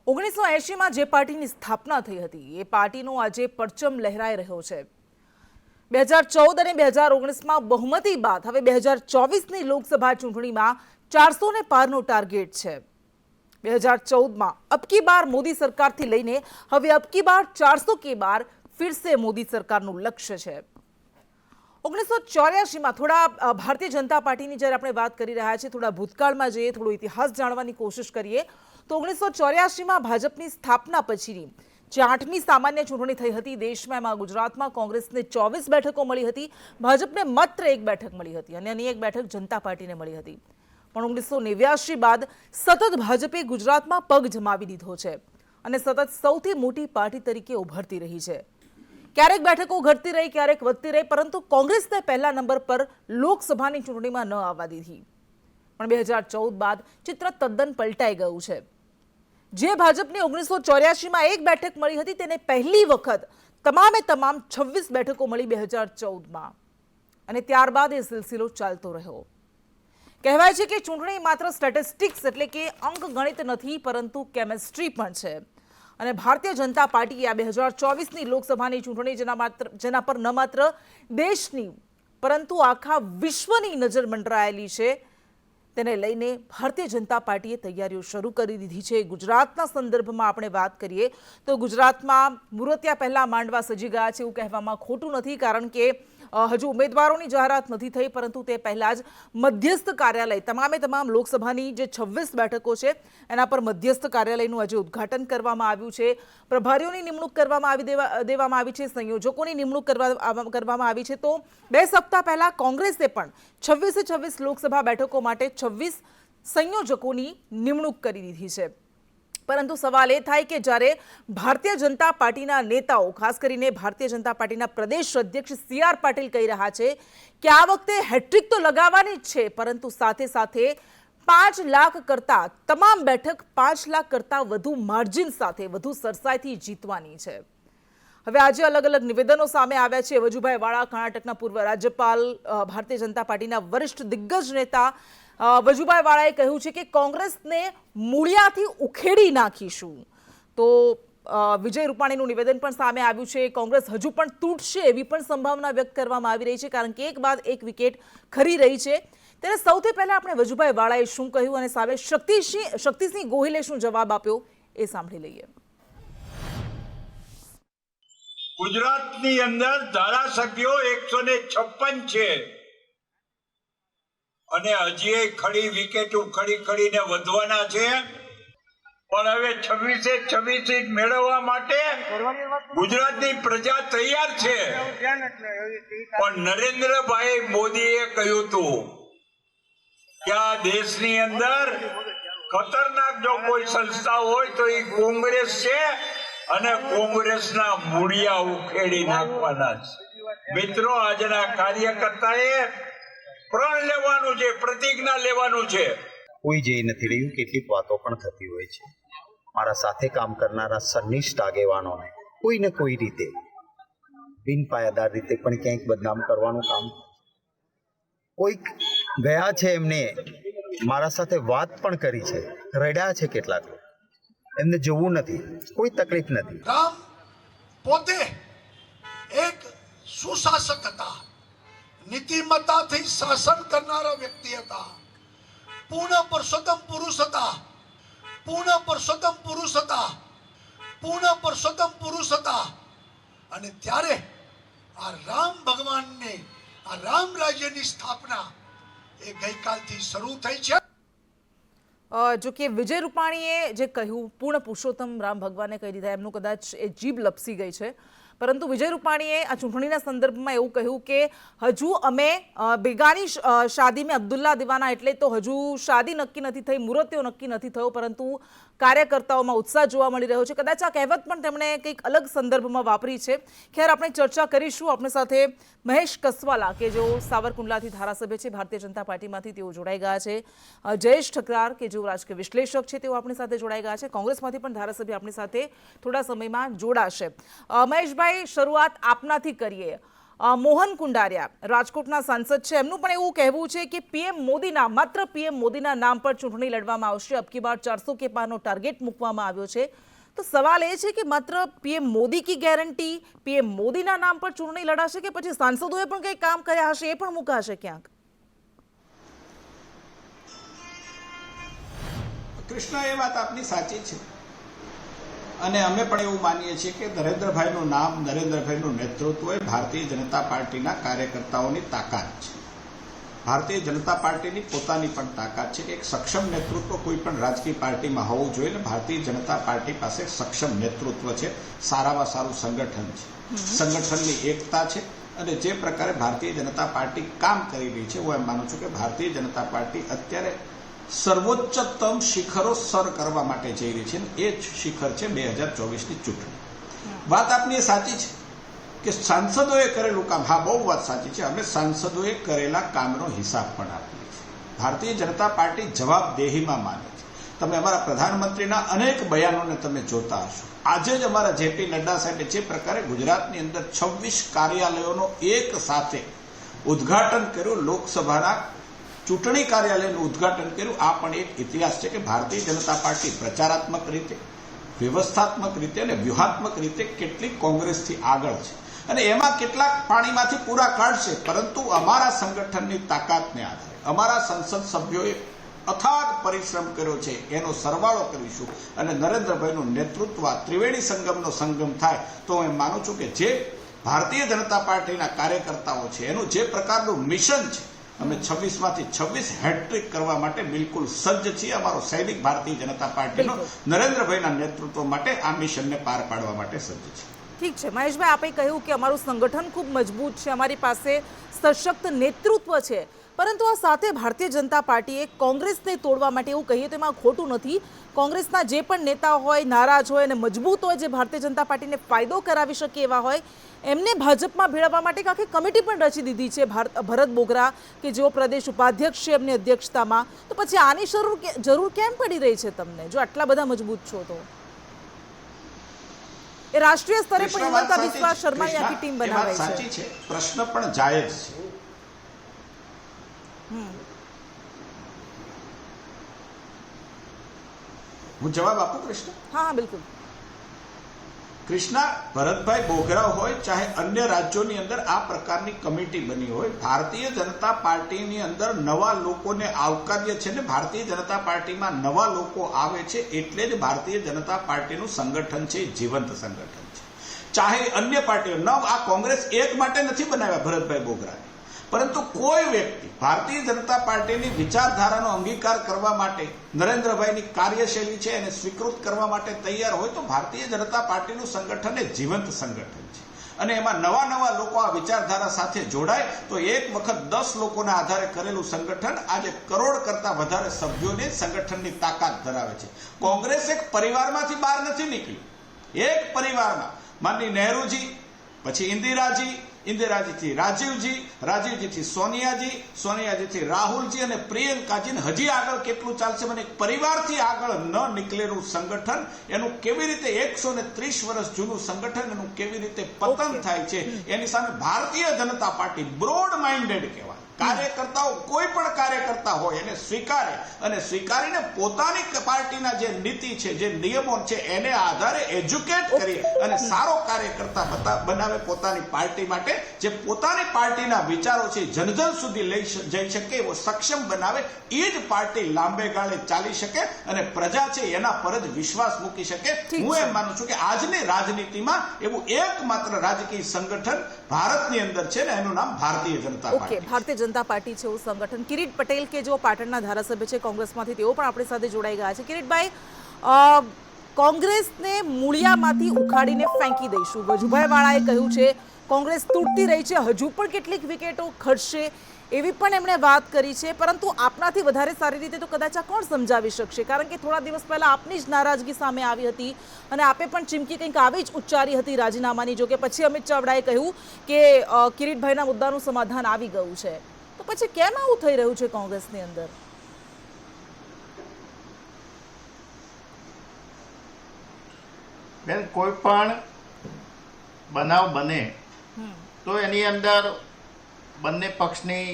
1980 માં જે પાર્ટીની સ્થાપના થઈ હતી એ પાર્ટીનો આજે પરચમ લહેરાઈ રહ્યો છે। 2014 અને 2019માં બહુમતી બાદ હવે 2024ની લોકસભા ચૂંટણીમાં 400 ને પારનો ટાર્ગેટ છે। 2014માં અબકી બાર મોદી સરકારથી લઈને હવે અબકી બાર 400 કે બાર फिर से मोदी सरकारનું લક્ષ્ય છે। 1984માં થોડા ભારતીય જનતા પાર્ટીની જ્યારે આપણે વાત કરી રહ્યા છીએ, થોડા ભૂતકાળમાં જઈએ, થોડો ઇતિહાસ જાણવાની કોશિશ કરીએ તો 1984માં ભાજપની સ્થાપના પછીની જે 8મી સામાન્ય ચૂંટણી થઈ હતી દેશમાં, એમાં ગુજરાતમાં કોંગ્રેસને 24 બેઠકો મળી હતી, ભાજપને માત્ર 1 બેઠક મળી હતી અને અન્ય 1 બેઠક જનતા પાર્ટીને મળી હતી। પણ 1989 બાદ સતત ભાજપે ગુજરાતમાં પગ જમાવી દીધો છે અને સતત સૌથી મોટી પાર્ટી તરીકે ઉભરતી રહી છે। ક્યારેક બેઠકો ઘટતી રહી, ક્યારેક વધતી રહી, પરંતુ કોંગ્રેસને પહેલા નંબર પર લોકસભાની ચૂંટણીમાં ન આવવા દીધી। પણ 2014 બાદ ચિત્ર તદ્દન પલટાઈ ગયું છે। જે ભાજપને 1984માં 1 બેઠક મળી હતી તેને પહેલી વખત તમામે તમામ 26 બેઠકો મળી 2014માં અને ત્યારબાદ એ સિલસિલો ચાલતો રહ્યો। કહેવાય છે કે ચૂંટણી માત્ર સ્ટેટિસ્ટિક્સ એટલે કે અંક ગણિત નથી, પરંતુ કેમિસ્ટ્રી પણ છે અને ભારતીય જનતા પાર્ટીએ આ 2024ની લોકસભાની ચૂંટણી જેના પર ન માત્ર દેશની પરંતુ આખા વિશ્વની નજર મંડરાયેલી છે તેને લઈને ભારતીય જનતા પાર્ટીએ તૈયારીઓ શરૂ કરી દીધી છે। ગુજરાતના સંદર્ભમાં આપણે વાત કરીએ તો ગુજરાતમાં મુહૂર્તિયા પહેલા માંડવા સજી ગયા છે એવું કહેવામાં ખોટું નથી, કારણ કે હજુ ઉમેદવારોની જાહેરાત નથી થઈ, પરંતુ તે પહેલા જ મધ્યસ્થ કાર્યાલય તમામે તમામ લોકસભાની જે 26 બેઠકો છે એના પર મધ્યસ્થ કાર્યાલયનું આજે ઉદ્ઘાટન કરવામાં આવ્યું છે। પ્રભારીઓની નિમણૂક કરવામાં દેવામાં આવી છે, સંયોજકોની નિમણૂક કરવામાં આવી છે। તો 2 સપ્તાહ પહેલા કોંગ્રેસે પણ 26 લોકસભા બેઠકો માટે 26 સંયોજકોની નિમણૂક કરી દીધી છે। પરંતુ સવાલ એ થાય કે જ્યારે ભારતીય જનતા પાર્ટીના નેતાઓ, ખાસ કરીને ભારતીય જનતા પાર્ટીના પ્રદેશ અધ્યક્ષ CR પાટીલ કહી રહ્યા છે કે આ વખતે હેટ્રિક તો લગાવવાની જ છે, પરંતુ સાથે સાથે 5 લાખ કરતાં તમામ બેઠક 5 લાખ કરતાં વધુ માર્જિન સાથે વધુ સરસાઈથી જીતવાની છે। હવે આજે અલગ અલગ નિવેદનો સામે આવ્યા છે। વજુભાઈ વાળા, કર્ણાટકના પૂર્વ રાજ્યપાલ, ભારતીય જનતા પાર્ટીના વરિષ્ઠ દિગ્ગજ નેતા વજુભાઈ વાળાએ કહ્યું છે કે કોંગ્રેસને મૂળિયાથી ઉખેડી નાખીશું। તો વિજય રૂપાણીનું નિવેદન પણ સામે આવ્યું છે। કોંગ્રેસ હજુ પણ તૂટશે એવી પણ સંભાવના વ્યક્ત કરવામાં આવી રહી છે, કારણ કે એક બાદ એક વિકેટ ખરી રહી છે। ત્યારે સૌથી પહેલા આપણે વજુભાઈ વાળાએ શું કહ્યું અને સામે શક્તિસિંહ ગોહિલે શું જવાબ આપ્યો એ સાંભળી લઈએ। ગુજરાતની અંદર ધારાસભ્યો 156 છે અને હજી ખડી વિકેટ ખડીને વધવાના છે, પણ હવે 26 સીટ મેળવવા માટે ગુજરાતની પ્રજા તૈયાર છે। પણ નરેન્દ્રભાઈ મોદીએ કહ્યું હતું કે આ દેશની અંદર ખતરનાક જો કોઈ સંસ્થા હોય તો એ કોંગ્રેસ છે અને કોંગ્રેસના મૂળિયા ઉખેડી નાખવાના છે। મિત્રો, આજના કાર્યકર્તાએ પ્રણ લેવાનું છે, પ્રતિજ્ઞા લેવાનું છે। કોઈ જઈ નથી રહ્યું, કેટલીક વાતો પણ થતી હોય છે। મારા સાથે કામ કરનારા સનિષ્ઠ આગેવાનોને કોઈ ને કોઈ રીતે બિનપાયાદાર રીતે પણ ક્યાંક બદનામ કરવાનું કામ, કોઈક ગયા છે એમને મારા સાથે વાત પણ કરી છે, રડ્યા છે કેટલાક, એમને જોવું નથી, કોઈ તકલીફ નથી। રામ પોતે એક સુશાસક હતા, નીતિમત્તાથી શાસન કરનારા વ્યક્તિ હતા, પૂર્ણ પુરુષોત્તમ પુરુષ હતા, પૂર્ણ પુરુષોત્તમ પુરુષ હતા, પૂર્ણ પુરુષોત્તમ પુરુષ હતા। અને ત્યારે આ રામ ભગવાનને, આ રામ રાજ્યની સ્થાપના એ ગઈકાલથી શરૂ થઈ છે। જો કે વિજય રૂપાણીએ જે કહ્યું પૂર્ણ પુરુષોત્તમ રામ ભગવાને કહી દીધા, એમનું કદાચ એ જીભ લપસી ગઈ છે, પરંતુ વિજય રૂપાણીએ આ ચૂંટણીના સંદર્ભમાં એવું કહ્યું કે હજુ અમે બેગાની શાદી મેં અબ્દુલ્લા દીવાના, એટલે તો હજુ શાદી નક્કી નથી થઈ, મુહૂર્તિયો નક્કી નથી થયો, પરંતુ કાર્યકર્તાઓમાં ઉત્સાહ જોવા મળી રહ્યો છે। કદાચ આ કહેવત પણ તેમણે કંઈક અલગ સંદર્ભમાં વાપરી છે। ખેર, આપણે ચર્ચા કરીશું। આપણી સાથે મહેશ કસવાલા કે જેઓ સાવરકુંડલાથી ધારાસભ્ય છે ભારતીય જનતા પાર્ટીમાંથી, તેઓ જોડાઈ ગયા છે। જયેશ ઠકરાર કે જેઓ રાજકીય વિશ્લેષક છે તેઓ આપણી સાથે જોડાઈ ગયા છે। કોંગ્રેસમાંથી પણ ધારાસભ્ય આપણી સાથે થોડા સમયમાં જોડાશે। મહેશભાઈ, શરૂઆત આપનાથી કરીએ। મોહન કુંડારિયા રાજકોટના સાંસદ છે, એમનું પણ એવું કહેવું છે કે પીએમ મોદીના માત્ર પીએમ મોદીના નામ પર ચૂંટણી લડવામાં આવશે. અબકી બાર 400 કે પારનો ટાર્ગેટ મૂકવામાં આવ્યો છે. તો સવાલ એ છે કે માત્ર પીએમ મોદી કી ગેરંટી, પીએમ મોદીના નામ પર ચૂંટણી લડાશે કે પછી સાંસદોએ પણ કંઈ કામ કર્યા હશે એ પણ મુકાશે ક્યાંક? કૃષ્ણ, એ વાત આપની સાચી છે અને અમે પણ એવું માનીએ છીએ કે નરેન્દ્રભાઈનું નામ, નરેન્દ્રભાઈનું નેતૃત્વ એ ભારતીય જનતા પાર્ટીના કાર્યકર્તાઓની તાકાત છે. ભારતીય જનતા પાર્ટીની પોતાની પણ તાકાત છે કે એક સક્ષમ નેતૃત્વ કોઈ પણ રાજકીય પાર્ટીમાં હોવું જોઈએ અને ભારતીય જનતા પાર્ટી પાસે સક્ષમ નેતૃત્વ છે, સારામાં સારું સંગઠન છે, સંગઠનની એકતા છે અને જે પ્રકારે ભારતીય જનતા પાર્ટી કામ કરી રહી છે, હું એમ માનું છું કે ભારતીય જનતા પાર્ટી અત્યારે સર્વોચ્ચતમ શિખરો સર કરવા માટે જઈ રહી છે. એ જ શિખર છે 2024ની ચૂંટણી. વાત આપની એ સાચી છે કે સાંસદોએ કરેલું કામ, હા બહુ વાત સાચી છે, અમે સાંસદોએ કરેલા કામનો હિસાબ પણ આપીએ છીએ. ભારતીય જનતા પાર્ટી જવાબદેહીમાં માને છે. તમે અમારા પ્રધાનમંત્રીના અનેક બયાનોને તમે જોતા હશો. આજે જ અમારા જેપી નડ્ડા સાહેબે જે પ્રકારે ગુજરાતની અંદર 26 કાર્યાલયોનો એક સાથે ઉદ્ઘાટન કર્યું, લોકસભાના ચૂંટણી કાર્યાલયનું ઉદ્ઘાટન કર્યું, આ પણ એક ઇતિહાસ છે કે ભારતીય જનતા પાર્ટી પ્રચારાત્મક રીતે, વ્યવસ્થાત્મક રીતે અને વ્યૂહાત્મક રીતે કેટલી કોંગ્રેસથી આગળ છે અને એમાં કેટલાક પાણીમાંથી પૂરા કાઢશે. પરંતુ અમારા સંગઠનની તાકાતને આધારે અમારા સંસદ સભ્યોએ અથાગ પરિશ્રમ કર્યો છે, એનો સરવાળો કરીશું અને નરેન્દ્રભાઈનું નેતૃત્વ ત્રિવેણી સંગમનો સંગમ થાય તો હું એમ માનું છું કે જે ભારતીય જનતા પાર્ટીના કાર્યકર્તાઓ છે એનું જે પ્રકારનું મિશન છે, અમે 26માંથી 26 હેટ્રિક કરવા માટે બિલકુલ સજ્જ છીએ. અમારો સૈનિક ભારતીય જનતા પાર્ટીનો નરેન્દ્રભાઈના નેતૃત્વ માટે આ મિશનને પાર પાડવા માટે સજ્જ છે. ઠીક છે મહેશભાઈ, આપે કહ્યું કે અમારું સંગઠન ખૂબ મજબૂત છે, અમારી પાસે સશક્ત નેતૃત્વ છે, પરંતુ આ સાથે ભારતીય જનતા પાર્ટીએ કોંગ્રેસને તોડવા માટે એવું કહીએ તો એમાં ખોટું નથી. કોંગ્રેસના જે પણ નેતા હોય, નારાજ હોય અને મજબૂત હોય, જે ભારતીય જનતા પાર્ટીને ફાયદો કરાવી શકે એવા હોય, એમને ભાજપમાં ભેળવવા માટે એક આખી કમિટી પણ રચી દીધી છે. ભરત બોગરા કે જેઓ પ્રદેશ ઉપાધ્યક્ષ છે એમની અધ્યક્ષતામાં. તો પછી આની જરૂર કેમ પડી રહી છે તમને, જો આટલા બધા મજબૂત છો તો? એ રાષ્ટ્રીય સ્તરે પણ હિમંતા બિસ્વા શર્માની આખી ટીમ બનાવે છે. સાચી છે, પ્રશ્ન પણ જાયજ છે. હું જવાબ આપું કૃષ્ણ? હા બિલકુલ. કૃષ્ણા, ભરતભાઈ બોગરા હોય ચાહે અન્ય રાજ્યોની અંદર આ પ્રકારની કમિટી બની હોય, ભારતીય જનતા પાર્ટીની અંદર નવા લોકોને આવકાર્ય છે ને ભારતીય જનતા પાર્ટીમાં નવા લોકો આવે છે એટલે જ ભારતીય જનતા પાર્ટીનું સંગઠન છે જીવંત સંગઠન છે. ચાહે અન્ય પાર્ટીઓ આ કોંગ્રેસ એક માટે નથી બનાવ્યા ભરતભાઈ બોગરાને, પરંતુ કોઈ વ્યક્તિ ભારતીય જનતા પાર્ટીની વિચારધારાનો અંગીકાર કરવા માટે, નરેન્દ્રભાઈની કાર્યશૈલી છે એને સ્વીકૃત કરવા માટે તૈયાર હોય તો ભારતીય જનતા પાર્ટીનું સંગઠન એ જીવંત સંગઠન છે અને એમાં નવા નવા લોકો આ વિચારધારા સાથે જોડાય તો એક વખત 10 લોકોના આધારે કરેલું સંગઠન આજે કરોડ કરતા વધારે સભ્યોને સંગઠનની તાકાત ધરાવે છે. કોંગ્રેસ એક પરિવારમાંથી બહાર નથી નીકળી. એક પરિવારમાં માનની નહેરુજી, પછી ઇન્દિરાજીથી રાજીવજી, રાજીવજીથી સોનિયાજીથી રાહુલજી અને પ્રિયંકાજી, હજી આગળ કેટલું ચાલશે મને પરિવારથી આગળ ન નીકળેલું સંગઠન, એનું કેવી રીતે 130 વર્ષ જૂનું સંગઠન એનું કેવી રીતે પતન થાય છે એની સામે Bharatiya Janata party broad minded કહેવાય. કાર્યકર્તાઓ કોઈ પણ કાર્યકર્તા હોય એને સ્વીકારે અને સ્વીકારીને પોતાની પાર્ટીના જે નીતિ છે, જે નિયમો છે એને આધારે એજ્યુકેટ કરી અને સારો કાર્યકર્તા બનાવે પોતાની પાર્ટી માટે, જે પોતાની પાર્ટીના વિચારો છે જનજન સુધી લઈ જઈ શકે એવો સક્ષમ બનાવે, એ જ પાર્ટી લાંબે ગાળે ચાલી શકે અને પ્રજા છે એના પર જ વિશ્વાસ મૂકી શકે. હું એમ માનું છું કે આજની રાજનીતિમાં એવું એકમાત્ર રાજકીય સંગઠન ભારતની અંદર છે ને એનું નામ ભારતીય જનતા પાર્ટી. ભારતીય જનતા પાર્ટી છે એવું સંગઠન. કિરીટ પટેલ કે જેઓ પાટણના ધારાસભ્ય છે કોંગ્રેસમાંથી, તેઓ પણ આપણી સાથે જોડાઈ ગયા છે. કિરીટભાઈ, કોંગ્રેસને મૂળિયામાંથી ઉખાડીને ફેંકી દઈશું, વજુભાઈ વાળાએ કહ્યું છે કોંગ્રેસ તૂટતી રહી છે, હજુ પણ કેટલીક વિકેટો ખર્ચશે એવી પણ એમણે વાત કરી છે. પરંતુ આપનાથી વધારે સારી રીતે તો કદાચ આ કોણ સમજાવી શકશે, કારણ કે થોડા દિવસ પહેલા આપની જ નારાજગી સામે આવી હતી અને આપે પણ ચીમકી કંઈક આવી જ ઉચ્ચારી હતી રાજીનામાની. જો કે પછી અમિત ચાવડાએ કહ્યું કે કિરીટભાઈના મુદ્દાનું સમાધાન આવી ગયું છે. તો પછી કેમ આવું થઈ રહ્યું છે કોંગ્રેસની અંદર? બેન, કોઈ પણ બનાવ બને તો એની અંદર બંને પક્ષની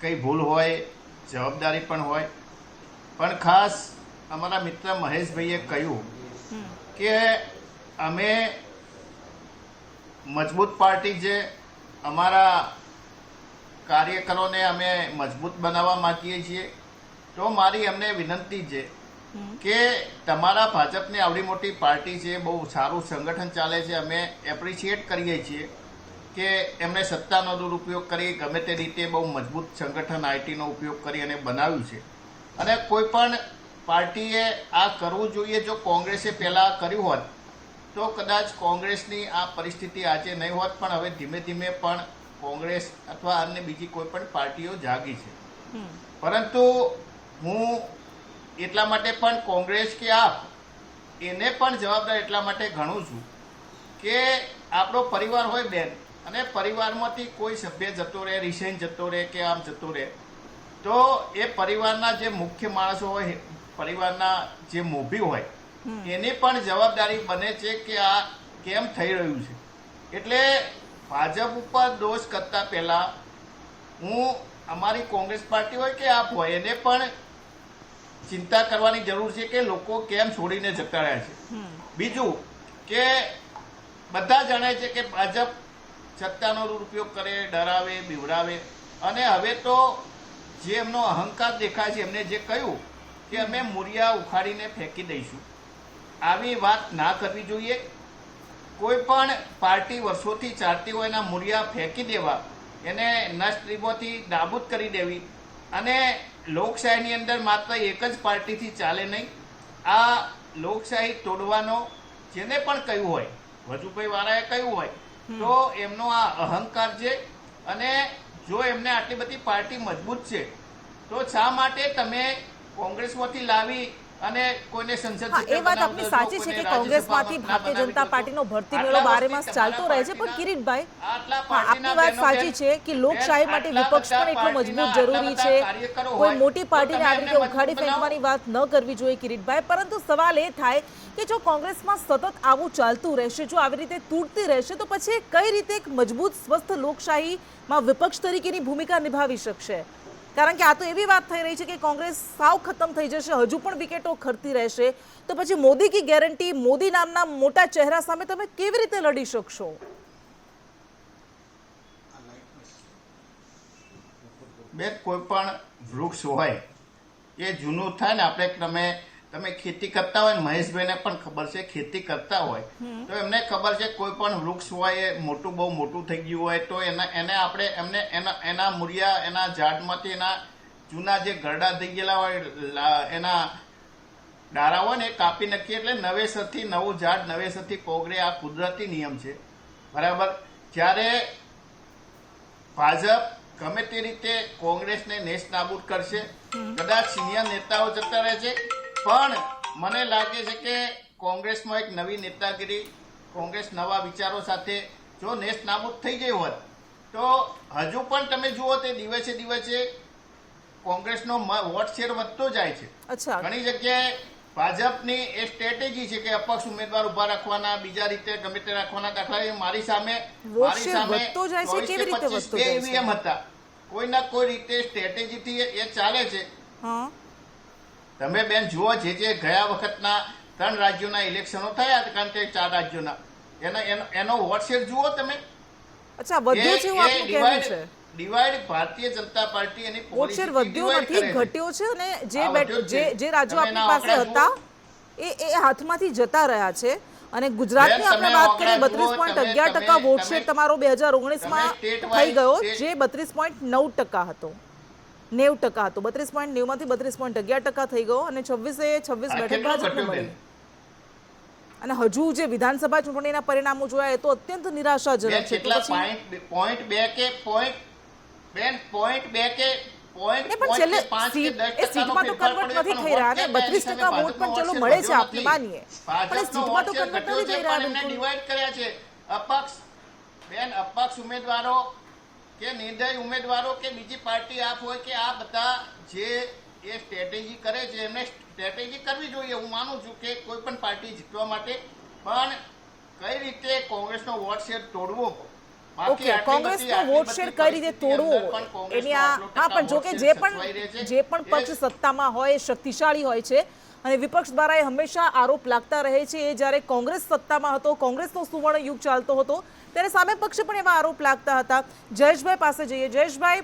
કંઈ ભૂલ હોય, જવાબદારી પણ હોય. પણ ખાસ અમારા મિત્ર મહેશભાઈએ કહ્યું કે અમે મજબૂત પાર્ટી છે, અમારા કાર્યકરોને અમે મજબૂત બનાવવા માંગીએ છીએ. તો મારી અમને વિનંતી છે કે તમારા ભાજપની આવડી મોટી પાર્ટી છે, બહુ સારું સંગઠન ચાલે છે, અમે એપ્રિશિએટ કરીએ છીએ કે એમણે સત્તાનો દુરુપયોગ કરી ગમે તે રીતે બહુ મજબૂત સંગઠન આઈટીનો ઉપયોગ કરી અને બનાવ્યું છે. અને કોઈ પણ પાર્ટીએ આ કરવું જોઈએ. જો કોંગ્રેસે પહેલાં કર્યું હોત તો કદાચ કોંગ્રેસની આ પરિસ્થિતિ આજે નહીં હોત. પણ હવે ધીમે ધીમે પણ કોંગ્રેસ અથવા અન્ય બીજી કોઈ પણ પાર્ટીઓ જાગી છે. પરંતુ હું એટલા માટે પણ કોંગ્રેસ કે આપ એને પણ જવાબદાર એટલા માટે ગણું છું કે આપણો પરિવાર હોય બેન, અને પરિવારમાંથી કોઈ સભ્ય જતો રહે, રિસાઈન જતો રહે કે આમ જતો રહે, તો એ પરિવારના જે મુખ્ય માણસો હોય, પરિવારના જે મોભી હોય, એની પણ જવાબદારી બને છે કે આ કેમ થઈ રહ્યું છે. એટલે ભાજપ ઉપર દોષ કરતા પહેલા હું અમારી કોંગ્રેસ પાર્ટી હોય કે આપ હોય એને પણ ચિંતા કરવાની જરૂર છે કે લોકો કેમ છોડીને જતા રહ્યા છે. બીજું કે બધા જાણે છે કે ભાજપ સત્તાનો દુરુપયોગ કરે, ડરાવે, બીવડાવે. અને હવે તો જે એમનો અહંકાર દેખાય છે, એમને જે કહ્યું કે અમે મૂળિયા ઉખાડીને ફેંકી દઈશું, આવી વાત ના કરવી જોઈએ. કોઈ પણ પાર્ટી વર્ષોથી ચાલતી હોય એના મૂળિયા ફેંકી દેવા, એને નષ્ટરીમોથી નાબૂદ કરી દેવી. અને લોકશાહીની અંદર માત્ર એક જ પાર્ટીથી ચાલે નહીં. આ લોકશાહી તોડવાનો જેને પણ કહ્યું હોય, વજુભાઈ વાળાએ કહ્યું હોય, તો એમનો આ અહંકાર છે. અને જો એમને આટલી બધી પાર્ટી મજબૂત છે તો શા માટે તમે કોંગ્રેસમાંથી લાવી અને કોઈને સંસદ એ વાત આપની સાચી છે કે કોંગ્રેસમાંથી ભારતીય જનતા પાર્ટીનો ભરતી મેળો 12 માસ ચાલતો રહે છે. પણ કિરીટભાઈ, આપની વાત સાચી છે કે લોકશાહી માટે વિપક્ષ પણ એટલો મજબૂત જરૂરી છે. કોઈ મોટી પાર્ટીને આવી રીતે ઉખાડી ફેંકવાની વાત ન કરવી જોઈએ કિરીટભાઈ. પરંતુ સવાલ એ થાય કે જો કોંગ્રેસમાં સતત આવું ચાલતું રહેશે, જો આવી રીતે તૂટતી રહેશે, તો પછી કઈ રીતે એક મજબૂત સ્વસ્થ લોકશાહીમાં વિપક્ષ તરીકેની ભૂમિકા નિભાવી શકશે? કારણ કે આ તો એવી વાત થઈ રહી છે કે કોંગ્રેસ સાવ ખતમ થઈ જશે, હજુ પણ વિકેટો ખરતી રહેશે. તો પછી મોદી કી ગેરંટી, મોદી નામના મોટા ચહેરા સામે તમે કેવી રીતે લડી શકશો? બે કોઈ પણ વૃક્ષ હોય એ જૂનું થાય ને, આપણે તમે ખેતી કરતા હોય, મહેશભાઈને પણ ખબર છે, ખેતી કરતા હોય તો એમને ખબર છે કોઈ પણ વૃક્ષ હોય એ મોટું, બહુ મોટું થઈ ગયું હોય તો એને આપણે એના મૂળિયા, એના ઝાડમાંથી એના જૂના જે ગરડા થઈ ગયેલા હોય, એના ડાળા હોય ને એ કાપી નાખીએ એટલે નવેસરથી નવું ઝાડ નવેસરથી પોગરે. આ કુદરતી નિયમ છે, બરાબર. જ્યારે ભાજપ ગમે તે રીતે કોંગ્રેસને નેસ્ત નાબૂદ કરશે, કદાચ સિનિયર નેતાઓ જતા રહે છે, પણ મને લાગે છે કે કોંગ્રેસમાં એક નવી નેતાગીરી, કોંગ્રેસ નવા વિચારો સાથે જો નેસ્ત નાબૂદ થઈ ગઈ હોત તો હજુ પણ તમે જુઓ તે દિવસે દિવસે કોંગ્રેસનો વોટ શેર વધતો જાય છે. ઘણી જગ્યાએ ભાજપની એ સ્ટ્રેટેજી છે કે અપક્ષ ઉમેદવાર ઉભા રાખવાના, બીજા રીતે ગમે તે રાખવાના. દાખલા મારી સામે ઈવીએમ હતા, કોઈ ના કોઈ રીતે સ્ટ્રેટેજીથી એ ચાલે છે. તમે બેન જુઓ, જે ગયા વખતના 3 રાજ્યોના ઇલેક્શનો થયા, કારણ કે 4 રાજ્યોના, એનો વોટ શેર જુઓ તમે. ડિવાઇડ ભારતીય જનતા પાર્ટી એની વોટ શેર વધ્યો નથી, ઘટ્યો છે. અને જે રાજ્યો આપણી પાસે હતા એ હાથમાંથી જતા રહ્યા છે. અને ગુજરાતની આપણે વાત કરીએ, 32.11% વોટ શેર તમારો 2019માં થઈ ગયો, જે 32.9% હતો. 90% હતો. 32.9 માંથી 32.11% થઈ ગયો અને 26 બેઠક ભાજપને મળી. અને હજુ જે વિધાનસભા ચૂંટણીના પરિણામો જોયા એ તો અત્યંત નિરાશાજનક છે. સીટમાં તો કન્વર્ટ નથી થઈ રહ્યા, અને 32% વોટ પણ ચલો મળે છે, આપણે માનીએ, પણ સીટમાં તો કન્વર્ટ નથી થઈ રહ્યા. ડિવાઇડ કર્યા છે અપક્ષ ઉમેદવારો કે નિર્દય ઉમેદવારો કે બીજી પાર્ટી આપ હોય કે આ બધા જે એ સ્ટ્રેટેજી કરે છે, એમને સ્ટ્રેટેજી કરવી જોઈએ. હું માનું છું કે કોઈ પણ પાર્ટી જીતવા માટે, પણ કઈ રીતે કોંગ્રેસનો વોટ શેર તોડવો ઓકે, કોંગ્રેસનો વોટ શેર કઈ રીતે તોડવો એની હા, પણ જો કે જે પણ પક્ષ સત્તામાં હોય એ શક્તિશાળી હોય છે અને વિપક્ષ દ્વારા એ હંમેશા આરોપ લાગતા રહે છે. એ જ્યારે કોંગ્રેસ સત્તામાં હતો, કોંગ્રેસનો સુવર્ણ યુગ ચાલતો હતો, ત્યારે સામે પક્ષ પણ એવા આરોપ લાગતા હતા. જયેશભાઈ પાસે જઈએ. જયેશભાઈ,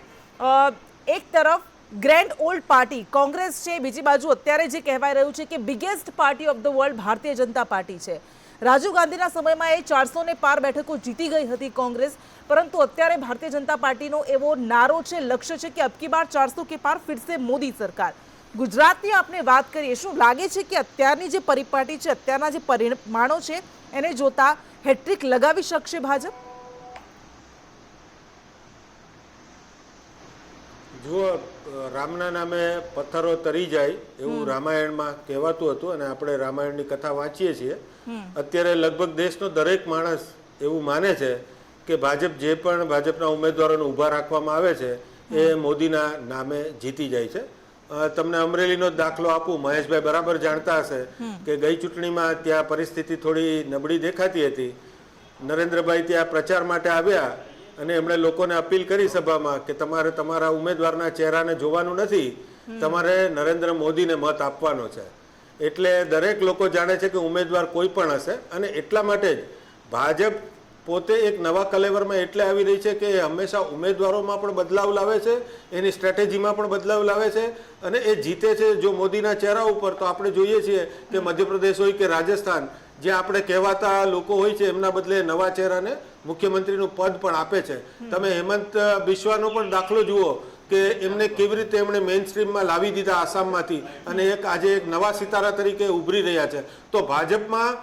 એક તરફ ગ્રેન્ડ ઓલ્ડ પાર્ટી કોંગ્રેસ છે, બીજી બાજુ અત્યારે જે કહેવાય રહ્યું છે કે biggest party of the world Bharatiya Janata party છે. રાજીવ ગાંધીના સમયમાં એ 400 ને પાર બેઠકો જીતી ગઈ હતી કોંગ્રેસ, પરંતુ અત્યારે ભારતીય જનતા પાર્ટીનો એવો નારો છે, લક્ષ્ય છે કે અબકી બાર 400 કે પાર ફિરસે મોદી સરકાર. ગુજરાતની આપણે વાત કરીએ, શું લાગે છે કે અત્યારની જે પરિપાટી છે, અત્યારના જે પરિમાણો છે એને જોતા હેટ્રિક લગાવી શકશે ભાજપ? જુઓ, રામના નામે પથ્થરો તરી જાય એવું રામાયણમાં કહેવાતું હતું અને આપણે રામાયણની કથા વાંચીએ છીએ. અત્યારે લગભગ દેશનો દરેક માણસ એવું માને છે કે જે પણ ભાજપના ઉમેદવારોને ઊભા રાખવામાં આવે છે એ મોદીના નામે જીતી જાય છે. તમને અમરેલીનો જ દાખલો આપું. મહેશભાઈ બરાબર જાણતા હશે કે ગઈ ચૂંટણીમાં ત્યાં પરિસ્થિતિ થોડી નબળી દેખાતી હતી. નરેન્દ્રભાઈ ત્યાં પ્રચાર માટે આવ્યા અને એમણે લોકોને અપીલ કરી સભામાં કે તમારે તમારા ઉમેદવારના ચહેરાને જોવાનું નથી, તમારે નરેન્દ્ર મોદીને મત આપવાનો છે. એટલે દરેક લોકો જાણે છે કે ઉમેદવાર કોઈ પણ હશે અને એટલા માટે જ ભાજપ પોતે એક નવા કલેવરમાં એટલે આવી રહી છે કે એ હંમેશા ઉમેદવારોમાં પણ બદલાવ લાવે છે, એની સ્ટ્રેટેજીમાં પણ બદલાવ લાવે છે અને એ જીતે છે જો મોદીના ચહેરા ઉપર. તો આપણે જોઈએ છીએ કે મધ્યપ્રદેશ હોય કે રાજસ્થાન, જે આપણે કહેવાતા લોકો હોય છે એમના બદલે નવા ચહેરાને મુખ્યમંત્રીનું પદ પણ આપે છે. તમે હેમંત બિસ્વાનો પણ દાખલો જુઓ કે એમને કેવી રીતે એમણે મેઇન સ્ટ્રીમમાં લાવી દીધા આસામમાંથી અને આજે એક નવા સિતારા તરીકે ઉભરી રહ્યા છે. તો ભાજપમાં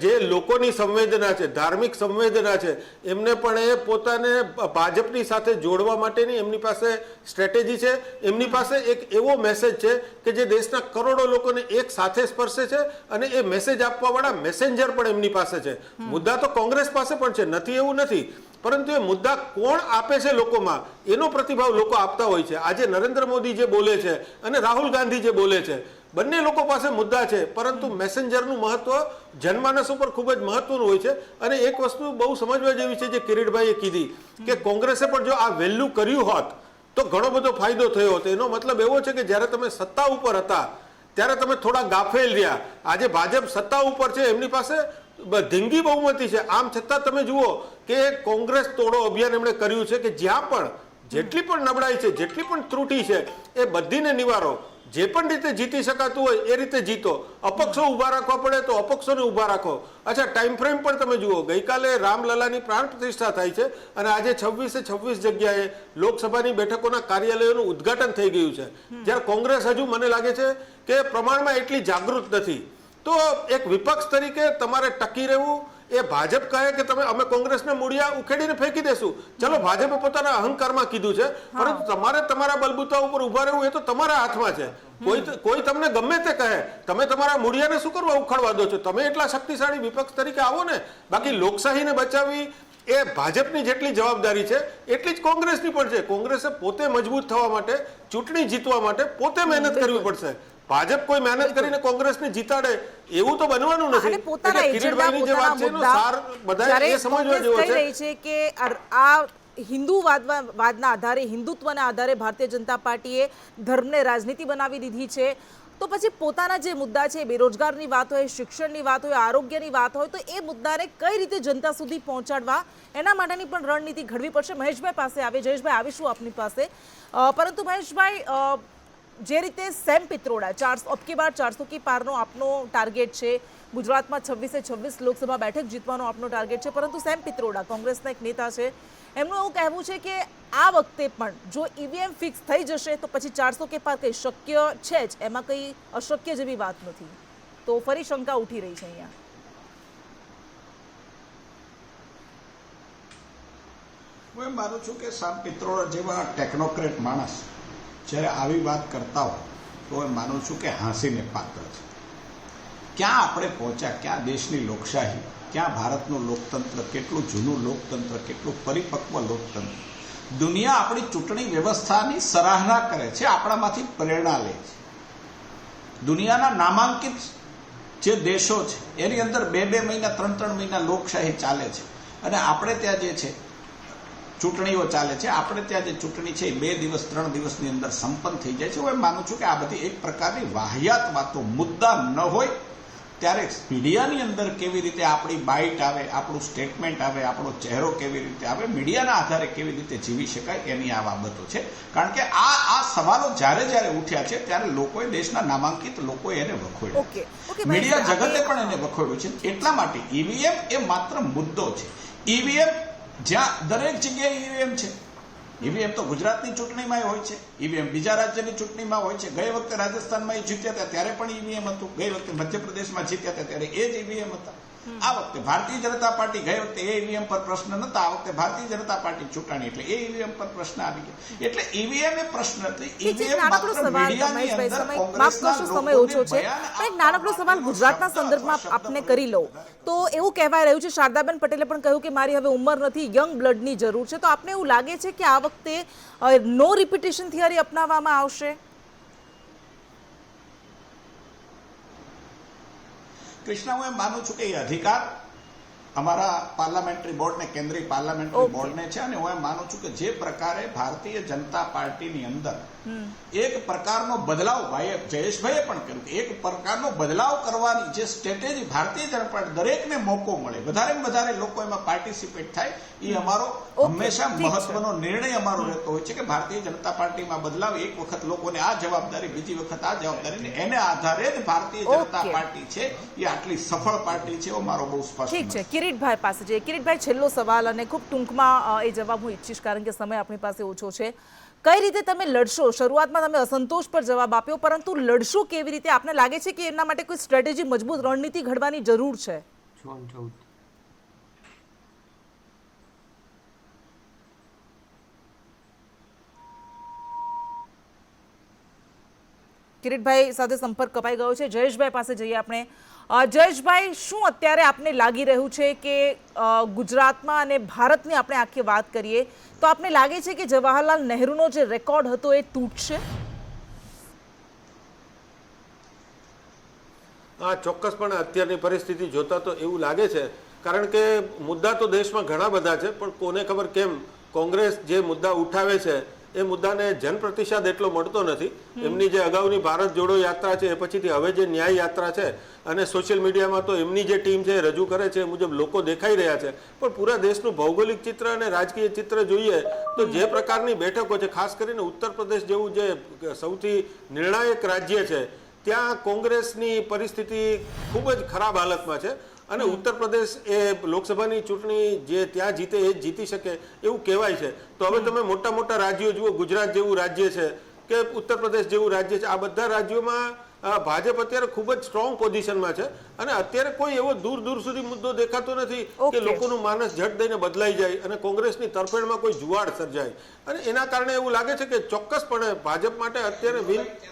જે લોકોની સંવેદના છે, ધાર્મિક સંવેદના છે, એમને પણ એ પોતાને ભાજપની સાથે જોડવા માટેની એમની પાસે સ્ટ્રેટેજી છે. એમની પાસે એક એવો મેસેજ છે કે જે દેશના કરોડો લોકોને એક સાથે સ્પર્શે છે અને એ મેસેજ આપવાવાળા મેસેન્જર પણ એમની પાસે છે. મુદ્દા તો કોંગ્રેસ પાસે પણ છે, નથી એવું નથી, પરંતુ એ મુદ્દા કોણ આપે છે લોકોમાં એનો પ્રતિભાવ લોકો આપતા હોય છે. આજે નરેન્દ્ર મોદી જે બોલે છે અને રાહુલ ગાંધી જે બોલે છે, બંને લોકો પાસે મુદ્દા છે, પરંતુ મેસેન્જરનું મહત્વ જનમાનસ ઉપર ખૂબ જ મહત્વનું હોય છે. અને એક વસ્તુ બહુ સમજવા જેવી છે જે કિરીટભાઈએ કીધી કે કોંગ્રેસે પણ જો આ વેલ્યુ કર્યું હોત તો ઘણો બધો ફાયદો થયો હોત. એનો મતલબ એવો છે કે જ્યારે તમે સત્તા ઉપર હતા ત્યારે તમે થોડા ગાફેલ રહ્યા. આજે ભાજપ સત્તા ઉપર છે, એમની પાસે ધીંગી બહુમતી છે, આમ છતાં તમે જુઓ કે કોંગ્રેસ તોડો અભિયાન એમણે કર્યું છે કે જ્યાં પણ જેટલી પણ નબળાઈ છે, જેટલી પણ ત્રુટી છે એ બધીને નિવારો. જે પણ રીતે જીતી શકાતું હોય એ રીતે જીતો. અપક્ષો ઊભા રાખવા પડે તો અપક્ષોને ઊભા રાખો. અચ્છા, ટાઈમ ફ્રેમ પણ તમે જુઓ. ગઈકાલે રામલલાની પ્રાણ પ્રતિષ્ઠા થાય છે અને આજે 26 જગ્યાએ લોકસભાની બેઠકોના કાર્યાલયોનું ઉદ્ઘાટન થઈ ગયું છે. જ્યારે કોંગ્રેસ હજુ મને લાગે છે કે પ્રમાણમાં એટલી જાગૃત નથી. તો એક વિપક્ષ તરીકે તમારે ટકી રહેવું. એ ભાજપ કહે કે અમે કોંગ્રેસને મૂળિયા ઉખેડીને ફેંકી દેશું. ચલો, ભાજપે પોતાના અહંકારમાં કીધું છે, પરંતુ તમારે તમારા બલબૂતા ઉપર ઉભા રહેવું એ તો તમારા હાથમાં છે. કોઈ તમને ગમે તે કહે, તમે તમારા મૂળિયાને શું કરવા ઉખાડવા દો છો? તમે એટલા શક્તિશાળી વિપક્ષ તરીકે આવો ને. બાકી લોકશાહીને બચાવવી એ ભાજપની જેટલી જવાબદારી છે એટલી જ કોંગ્રેસની પણ છે. કોંગ્રેસે પોતે મજબૂત થવા માટે, ચૂંટણી જીતવા માટે પોતે મહેનત કરવી પડશે. ભાજપ કોઈ મહેનત કરીને કોંગ્રેસને જીતાડે એવું તો બનવાનું નથી. કિરીટભાઈની જે વાત છે એનો સાર બધા એ સમજવા જેવો છે કે આ હિન્દુવાદના આધારે, હિન્દુત્વના આધારે ભારતીય જનતા પાર્ટીએ ધર્મને રાજનીતિ બનાવી દીધી છે. તો પછી પોતાના જે મુદ્દા છે, બેરોજગારની વાત હોય, શિક્ષણની વાત હોય, આરોગ્યની વાત હોય, તો એ મુદ્દાને કઈ રીતે જનતા સુધી પહોંચાડવા એના માટેની પણ રણનીતિ ઘડવી પડશે. મહેશભાઈ પાસે આવે. જયેશભાઈ, આવીશું આપની પાસે. પરંતુ મહેશભાઈ, જે રીતે સેમ પિત્રોડા અબકી બાર 400 કી પારનો આપનો ટાર્ગેટ છે, ગુજરાતમાં 26 લોકસભા બેઠક જીતવાનો આપનો ટાર્ગેટ છે, પરંતુ સેમ પિત્રોડા કોંગ્રેસના એક નેતા છે, એમનું એવું કહેવું છે કે આ વખતે પણ જો ઈવીએમ ફિક્સ થઈ જશે તો પછી 400 કે પાર કંઈ શક્ય છે જ, એમાં કંઈ અશક્ય જેવી વાત નથી. તો ફરી શંકા ઉઠી રહી છે અહીંયા. હું એમ માનું છું કે સામ પિત્રોડા જેવા ટેકનોક્રેટ માણસ જ્યારે આવી વાત કરતા હોય તો હું માનું છું કે હાંસીને પાત્ર છે. ક્યાં આપણે પહોંચ્યા, ક્યાં દેશની લોકશાહી, ક્યાં ભારતનું લોકતંત્ર, કેટલું જૂનું લોકતંત્ર, કેટલું પરિપક્વ લોકતંત્ર. દુનિયા આપણી ચૂંટણી વ્યવસ્થાની સરાહના કરે છે, આપણામાંથી પ્રેરણા લે છે. દુનિયાના નામાંકિત જે દેશો છે એની અંદર 2 મહિના, 3 મહિના લોકશાહી ચાલે છે અને આપણે ત્યાં જે છે ચૂંટણીઓ ચાલે છે. આપણે ત્યાં જે ચૂંટણી છે એ 2 દિવસ 3 દિવસની અંદર સંપન્ન થઈ જાય છે. હું એમ માનું છું કે આ બધી એક પ્રકારની વાહિયાત વાતો, મુદ્દા ન હોય ત્યારે મીડિયાની અંદર કેવી રીતે આપણી બાઇટ આવે, આપણું સ્ટેટમેન્ટ આવે, આપણો ચહેરો કેવી રીતે આવે, મીડિયાના આધારે કેવી રીતે જીવી શકાય, એની આ બાબતો છે. કારણ કે આ સવાલો જ્યારે ઉઠ્યા છે ત્યારે લોકોએ, દેશના નામાંકિત લોકોએ એને વખોડ્યો, ઓકે મીડિયા જગતે પણ એને વખોડ્યું છે. એટલા માટે ઈવીએમ એ માત્ર મુદ્દો છે. ઈવીએમ જ્યાં દરેક જગ્યાએ ઈવીએમ છે. ઈવીએમ તો ગુજરાતની ચૂંટણીમાં હોય છે, ઈવીએમ બીજા રાજ્યની ચૂંટણીમાં હોય છે. ગઈ વખતે રાજસ્થાનમાં જીત્યા હતા ત્યારે પણ ઈવીએમ હતું, ગઈ વખતે મધ્યપ્રદેશમાં જીત્યા હતા ત્યારે એ જ ઈવીએમ હતા. આ વખતે ભારતીય જનતા પાર્ટી, ગઈ વખતે એ ઈવીએમ પર પ્રશ્ન નતા, આ વખતે ભારતીય જનતા પાર્ટી ચૂંટાણી એટલે એ ઈવીએમ પર પ્રશ્ન આવી ગયા. એટલે ઈવીએમ એ પ્રશ્ન નથી. ઈવીએમ માત્ર મીડિયાની અંદર કોંગ્રેસના સમય ઓછો છે. એક નાનકડો સવાલ ગુજરાતના સંદર્ભમાં આપને કરી લઉં તો એવું કહેવાય રહ્યું છે, શારદાબેન પટેલે પણ કહ્યું કે મારી હવે ઉંમર નથી, યંગ બ્લડની જરૂર છે. તો આપને એવું લાગે છે કે આ વખતે નો રિપીટેશન થિયરી અપનાવવામાં આવશે? કૃષ્ણા, હું એમ માનું છું કે એ અધિકાર અમારા પાર્લામેન્ટરી બોર્ડને, કેન્દ્રીય પાર્લામેન્ટરી બોર્ડને છે. અને હું એમ માનું છું કે જે પ્રકારે ભારતીય જનતા પાર્ટીની અંદર એક પ્રકારનો બદલાવ, ભાઈએ જયેશભાઈએ પણ કર્યું કે એક પ્રકારનો બદલાવ કરવાની જે સ્ટ્રેટેજી ભારતીય જનતા પાર્ટી, દરેકને મોકો મળે, વધારેમાં વધારે લોકો એમાં પાર્ટિસિપેટ થાય, એ અમારો હંમેશા મહત્વનો નિર્ણય અમારો રહેતો હોય છે કે ભારતીય જનતા પાર્ટીમાં બદલાવ, એક વખત લોકોને આ જવાબદારી, બીજી વખત આ જવાબદારી, એને આધારે જ ભારતીય જનતા પાર્ટી છે એ આટલી સફળ પાર્ટી છે, એવો મારો બહુ સ્પષ્ટ. ઠીક છે, કિરીટભાઈ પાસે જઈએ. કિરીટભાઈ, છેલ્લો સવાલ અને ખૂબ ટૂંકમાં એ જવાબ હું ઈચ્છીશ કારણ કે સમય આપણી પાસે ઓછો છે. કઈ રીતે તમે લડશો? શરૂઆતમાં તમે અસંતોષ પર જવાબ આપ્યો, પરંતુ લડશો કેવી રીતે? આપને લાગે છે કે એના માટે કોઈ સ્ટ્રેટેજી, મજબૂત રણનીતિ ઘડવાની જરૂર છે? કિરીટભાઈ સાથે સંપર્ક કપાઈ ગયો છે. જયેશભાઈ પાસે જઈએ આપણે. જયેશભાઈ, શું અત્યારે આપને લાગી રહ્યું છે કે ગુજરાતમાં અને ભારતની આપણે આખી વાત કરીએ તો આપને લાગે છે કે જવાહરલાલ નહેરુનો જે રેકોર્ડ હતો એ તૂટશે? હા, ચોક્કસપણે અત્યારની પરિસ્થિતિ જોતા તો એવું લાગે છે. કારણ કે મુદ્દા તો દેશમાં ઘણા બધા છે, પણ કોને ખબર કેમ કોંગ્રેસ જે મુદ્દા ઉઠાવે છે એ મુદ્દાને જનપ્રતિસાદ એટલો મળતો નથી. એમની જે અગાઉની ભારત જોડો યાત્રા છે, એ પછીથી હવે જે ન્યાય યાત્રા છે, અને સોશિયલ મીડિયામાં તો એમની જે ટીમ છે એ રજૂ કરે છે એ મુજબ લોકો દેખાઈ રહ્યા છે. પણ પૂરા દેશનું ભૌગોલિક ચિત્ર અને રાજકીય ચિત્ર જોઈએ તો જે પ્રકારની બેઠકો છે, ખાસ કરીને ઉત્તર પ્રદેશ જેવું જે સૌથી નિર્ણાયક રાજ્ય છે, ત્યાં કોંગ્રેસની પરિસ્થિતિ ખૂબ જ ખરાબ હાલતમાં છે. અને ઉત્તર પ્રદેશ એ લોકસભાની ચૂંટણી જે ત્યાં જીતે એ જ જીતી શકે એવું કહેવાય છે. તો હવે તમે મોટા મોટા રાજ્યો જુઓ, ગુજરાત જેવું રાજ્ય છે કે ઉત્તર પ્રદેશ જેવું રાજ્ય છે, આ બધા રાજ્યોમાં ભાજપ અત્યારે ખૂબ જ સ્ટ્રોંગ પોઝિશનમાં છે. અને અત્યારે કોઈ એવો દૂર દૂર સુધી મુદ્દો દેખાતો નથી કે લોકોનું માનસ ઝટ દઈને બદલાઈ જાય અને કોંગ્રેસની તરફેણમાં કોઈ જુવાડ સર્જાય. અને એના કારણે એવું લાગે છે કે ચોક્કસપણે ભાજપ માટે અત્યારે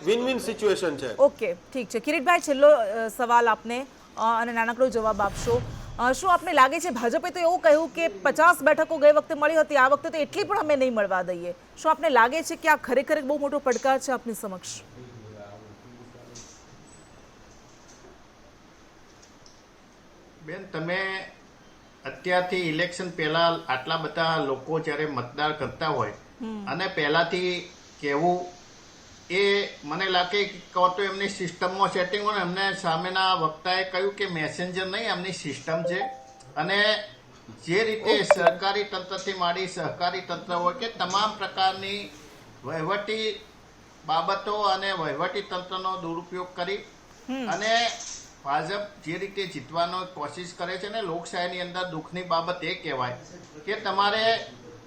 વિન વિન સિચ્યુએશન છે. ઓકે, ઠીક છે. કિરીટભાઈ, છેલ્લો સવાલ આપને અને નાનકડો જવાબ આપશો. શું આપને લાગે છે, ભાજપે તો એવું કહ્યું કે 50 બેઠકો ગઈ વખતે મળી હતી, આ વખતે તો એટલી પણ અમે નહીં મળવા દઈએ? શું આપને લાગે છે કે આ ખરેખર એક બહુ મોટો પડકાર છે આપની સમક્ષ? બેન, તમે અત્યારથી ઇલેક્શન પહેલા આટલા બધા લોકો જ્યારે મતદાન કરતા હોય અને પહેલાથી કહેવું, એ મને લાગે કે તો એમની સિસ્ટમમાં સેટિંગ હોય ને. એમને સામેના વક્તાએ કહ્યું કે મેસેન્જર નહીં, એમની સિસ્ટમ છે. અને જે રીતે સરકારી તંત્રથી માંડી સહકારી તંત્ર હોય કે તમામ પ્રકારની વહીવટી બાબતો અને વહીવટી તંત્રનો દુરુપયોગ કરી અને ભાજપ જે રીતે જીતવાનો કોશિશ કરે છે ને, લોકશાહીની અંદર દુઃખની બાબત એ કહેવાય કે તમારે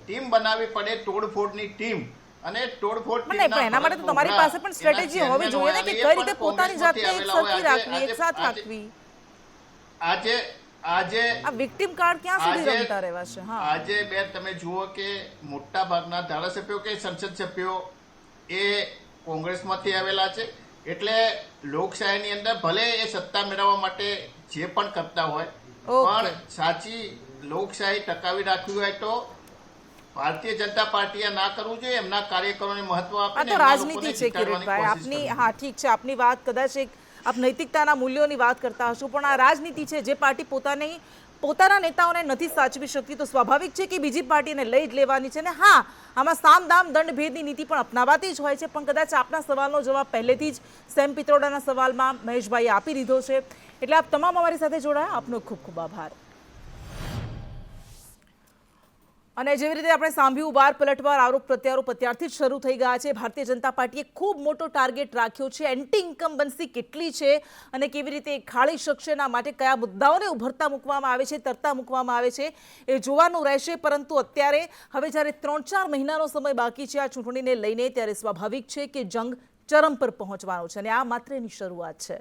ટીમ બનાવવી પડે, તોડફોડની ટીમ. અને તોડફોડ પણ એના માટે તો તમારી પાસે પણ સ્ટ્રેટેજી હોવી જોઈએ ને, કે કઈ રીતે પોતાની જાતને એક સરખી રાખવી, એક સાથ રાખવી. આજે આ વિક્ટિમ કાર્ડ ક્યાં સુધી રમતા રહેવાશે? હા, આજે બેન તમે જુઓ કે મોટા ભાગના ધારાસભ્યો કે સંસદ સભ્યો એ કોંગ્રેસમાંથી આવેલા છે. એટલે લોકશાહીની અંદર ભલે એ સત્તા મેળવવા માટે જે પણ કરતા હોય, પણ સાચી લોકશાહી ટકાવી રાખવી હોય તો ભારતીય જનતા પાર્ટીએ ના કરવું જોઈએ. એમના કાર્યકરોને મહત્વ આપે. આ તો રાજનીતિ છે કિરીટભાઈ આપની. હા, ઠીક છે, આપની વાત કદાચ એક આપ નૈતિકતાના મૂલ્યોની વાત કરતા હશો, પણ આ રાજનીતિ છે. જે પાર્ટી પોતાની પોતાના નેતાઓને નથી સાચવી શકતી તો સ્વાભાવિક છે કે બીજી પાર્ટીને લઈ જ લેવાની છે. ને હા, આમાં સામ દામ દંડ ભેદની નીતિ પણ અપનાવાતી જ હોય છે, પણ કદાચ આપના સવાલનો જવાબ પહેલેથી જ સેમ પિત્રોડાના સવાલમાં મહેશભાઈએ આપી દીધો છે. એટલે આપ તમામ અમારી સાથે જોડાયા, આપનો ખૂબ ખૂબ આભાર. અને જેવી રીતે આપણે સાંભળ્યું, વાર પલટવાર આરોપ પ્રત્યારોપ અત્યારથી જ શરૂ થઈ ગયા છે. ભારતીય જનતા પાર્ટીએ ખૂબ મોટો ટાર્ગેટ રાખ્યો છે. એન્ટી ઇન્કમ્બન્સી કેટલી છે અને કેવી રીતે ખાળી શકશે, એના માટે કયા મુદ્દાઓને ઉભરતા મૂકવામાં આવે છે, તરતા મૂકવામાં આવે છે, એ જોવાનું રહેશે. પરંતુ અત્યારે હવે જ્યારે 3-4 મહિનાનો સમય બાકી છે આ ચૂંટણીને લઈને, ત્યારે સ્વાભાવિક છે કે જંગ ચરમ પર પહોંચવાનો છે અને આ માત્ર એની શરૂઆત છે.